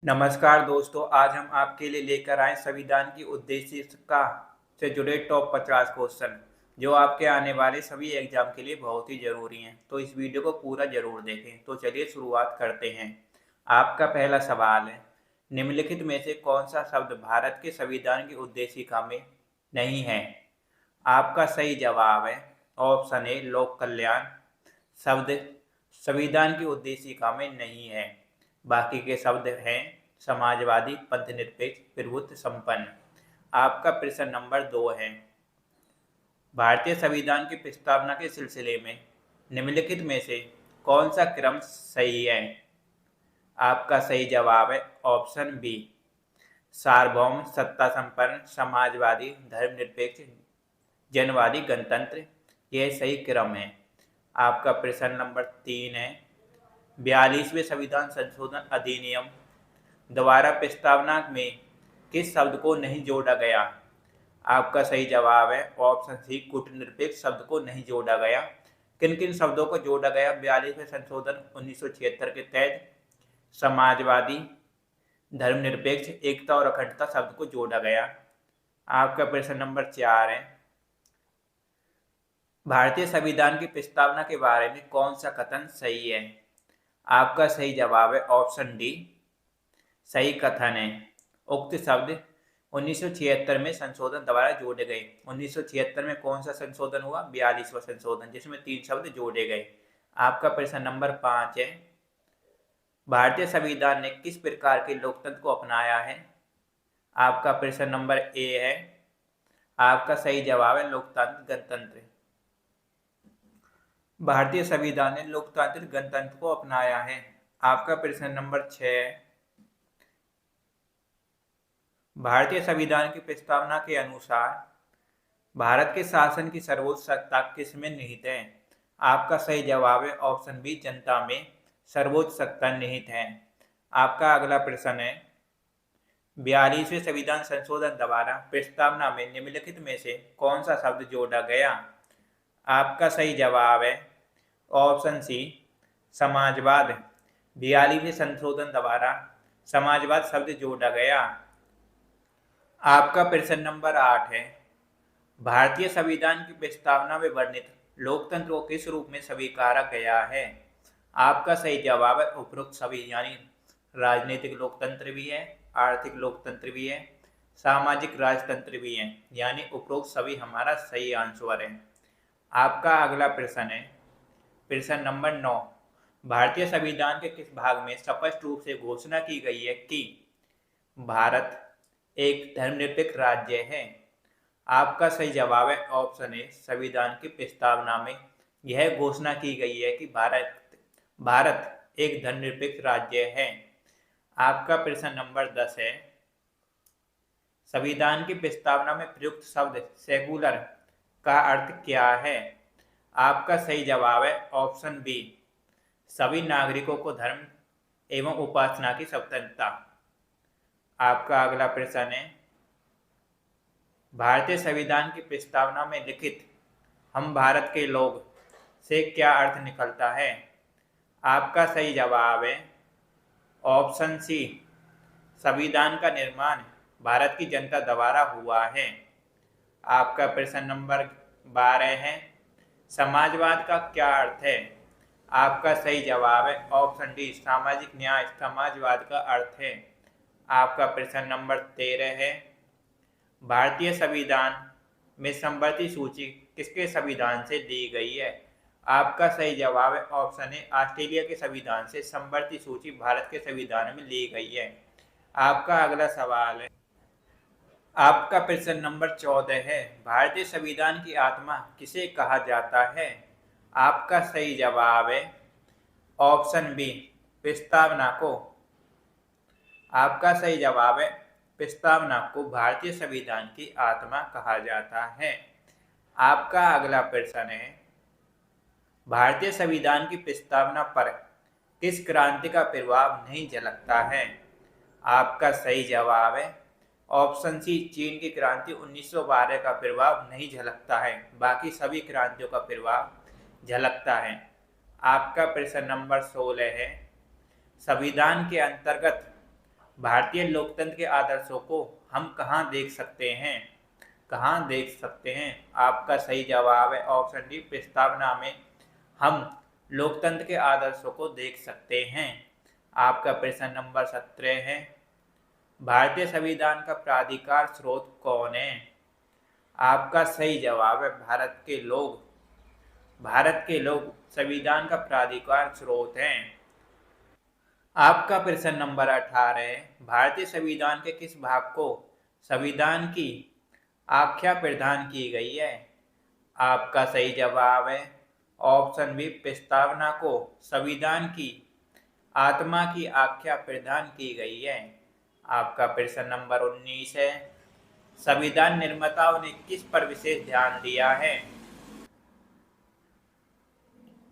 नमस्कार दोस्तों, आज हम आपके लिए लेकर आए संविधान की उद्देश्य का से जुड़े टॉप 50 क्वेश्चन जो आपके आने वाले सभी एग्जाम के लिए बहुत ही जरूरी हैं। तो इस वीडियो को पूरा जरूर देखें। तो चलिए शुरुआत करते हैं। आपका पहला सवाल है, निम्नलिखित में से कौन सा शब्द भारत के संविधान की उद्देशिका में नहीं है? आपका सही जवाब है ऑप्शन ए लोक कल्याण शब्द संविधान की उद्देशिका में नहीं है। बाकी के शब्द हैं समाजवादी, पंथनिरपेक्ष, प्रभुत्व संपन्न। आपका प्रश्न नंबर 2 है, भारतीय संविधान की प्रस्तावना के सिलसिले में निम्नलिखित में से कौन सा क्रम सही है? आपका सही जवाब है ऑप्शन बी सार्वभौम, सत्ता संपन्न, समाजवादी, धर्मनिरपेक्ष, जनवादी, गणतंत्र। यह सही क्रम है। आपका प्रश्न नंबर 3 है, 42वें संविधान संशोधन अधिनियम द्वारा प्रस्तावना में किस शब्द को नहीं जोड़ा गया? आपका सही जवाब है ऑप्शन सी कूटनिरपेक्ष शब्द को नहीं जोड़ा गया। किन किन शब्दों को जोड़ा गया 42वें संशोधन 1976 के तहत? समाजवादी, धर्मनिरपेक्ष, एकता और अखंडता शब्द को जोड़ा गया। आपका प्रश्न नंबर 4 है, भारतीय संविधान की प्रस्तावना के बारे में कौन सा कथन सही है? आपका सही जवाब है ऑप्शन डी सही कथन है। उक्त शब्द 1976 में संशोधन द्वारा जोड़े गए। 1976 में कौन सा संशोधन हुआ? 42वां संशोधन, जिसमें 3 शब्द जोड़े गए। आपका प्रश्न नंबर 5 है, भारतीय संविधान ने किस प्रकार के लोकतंत्र को अपनाया है? आपका प्रश्न नंबर ए है। आपका सही जवाब है लोकतांत्रिक गणतंत्र। भारतीय संविधान ने लोकतांत्रिक गणतंत्र को अपनाया है। आपका प्रश्न नंबर 6 है, भारतीय संविधान की प्रस्तावना के अनुसार भारत के शासन की सर्वोच्च सत्ता किसमें निहित है? आपका सही जवाब है ऑप्शन बी जनता में सर्वोच्च सत्ता निहित है। आपका अगला प्रश्न है, 42वें संविधान संशोधन द्वारा प्रस्तावना में निम्नलिखित में से कौन सा शब्द जोड़ा गया? आपका सही जवाब है ऑप्शन सी समाजवाद। 42वें संशोधन द्वारा समाजवाद शब्द जोड़ा गया। आपका प्रश्न नंबर 8 है, भारतीय संविधान की प्रस्तावना में वर्णित लोकतंत्र को किस रूप में स्वीकारा गया है? आपका सही जवाब है उपरोक्त सभी, यानी राजनीतिक लोकतंत्र भी है, आर्थिक लोकतंत्र भी है, सामाजिक राजतंत्र भी है, यानी उपरोक्त सभी हमारा सही आंसर है। आपका अगला प्रश्न है, प्रश्न नंबर 9, भारतीय संविधान के किस भाग में स्पष्ट रूप से घोषणा की गई है कि भारत एक धर्मनिरपेक्ष राज्य है? आपका सही जवाब है ऑप्शन ए संविधान की प्रस्तावना में यह घोषणा की गई है कि भारत एक धर्मनिरपेक्ष राज्य है। आपका प्रश्न नंबर 10 है, संविधान की प्रस्तावना में प्रयुक्त शब्द सेकुलर का अर्थ क्या है? आपका सही जवाब है ऑप्शन बी सभी नागरिकों को धर्म एवं उपासना की स्वतंत्रता। आपका अगला प्रश्न है, भारतीय संविधान की प्रस्तावना में लिखित हम भारत के लोग से क्या अर्थ निकलता है? आपका सही जवाब है ऑप्शन सी संविधान का निर्माण भारत की जनता द्वारा हुआ है। आपका प्रश्न नंबर 12 है, समाजवाद का क्या अर्थ है? आपका सही जवाब है ऑप्शन डी सामाजिक न्याय समाजवाद का अर्थ है। आपका प्रश्न नंबर 13 है, भारतीय संविधान में समवर्ती सूची किसके संविधान से ली गई है? आपका सही जवाब है ऑप्शन ए ऑस्ट्रेलिया के संविधान से समवर्ती सूची भारत के संविधान में ली गई है। आपका अगला सवाल है, आपका प्रश्न नंबर 14 है, भारतीय संविधान की आत्मा किसे कहा जाता है? आपका सही जवाब है ऑप्शन बी प्रस्तावना को। आपका सही जवाब है प्रस्तावना को भारतीय संविधान की आत्मा कहा जाता है। आपका अगला प्रश्न है, भारतीय संविधान की प्रस्तावना पर किस क्रांति का प्रभाव नहीं झलकता है? आपका सही जवाब है ऑप्शन सी चीन की क्रांति 1912 का प्रभाव नहीं झलकता है, बाकी सभी क्रांतियों का प्रभाव झलकता है। आपका प्रश्न नंबर 16 है, संविधान के अंतर्गत भारतीय लोकतंत्र के आदर्शों को हम कहाँ देख सकते हैं? कहाँ देख सकते हैं? आपका सही जवाब है ऑप्शन डी, प्रस्तावना में हम लोकतंत्र के आदर्शों को देख सकते हैं। आपका प्रश्न नंबर 17 है, भारतीय संविधान का प्राधिकार स्रोत कौन है? आपका सही जवाब है भारत के लोग संविधान का प्राधिकार स्रोत हैं। आपका प्रश्न नंबर 18 है, भारतीय संविधान के किस भाग को संविधान की आख्या प्रदान की गई है? आपका सही जवाब है ऑप्शन बी, प्रस्तावना को संविधान की आत्मा की आख्या प्रदान की गई है। आपका प्रश्न नंबर 19 है, संविधान निर्माताओं ने किस पर विशेष ध्यान दिया है?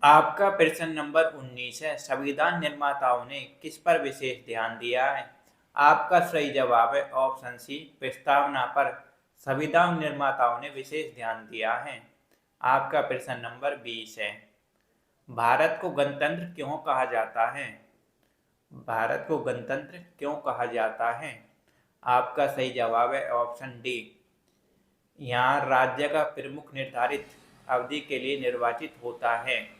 आपका प्रश्न नंबर 19 है, संविधान निर्माताओं ने किस पर विशेष ध्यान दिया है? आपका सही जवाब है ऑप्शन सी, प्रस्तावना पर संविधान निर्माताओं ने विशेष ध्यान दिया है। आपका प्रश्न नंबर 20 है, भारत को गणतंत्र क्यों कहा जाता है? भारत को गणतंत्र क्यों कहा जाता है? आपका सही जवाब है ऑप्शन डी, यहाँ राज्य का प्रमुख निर्धारित अवधि के लिए निर्वाचित होता है।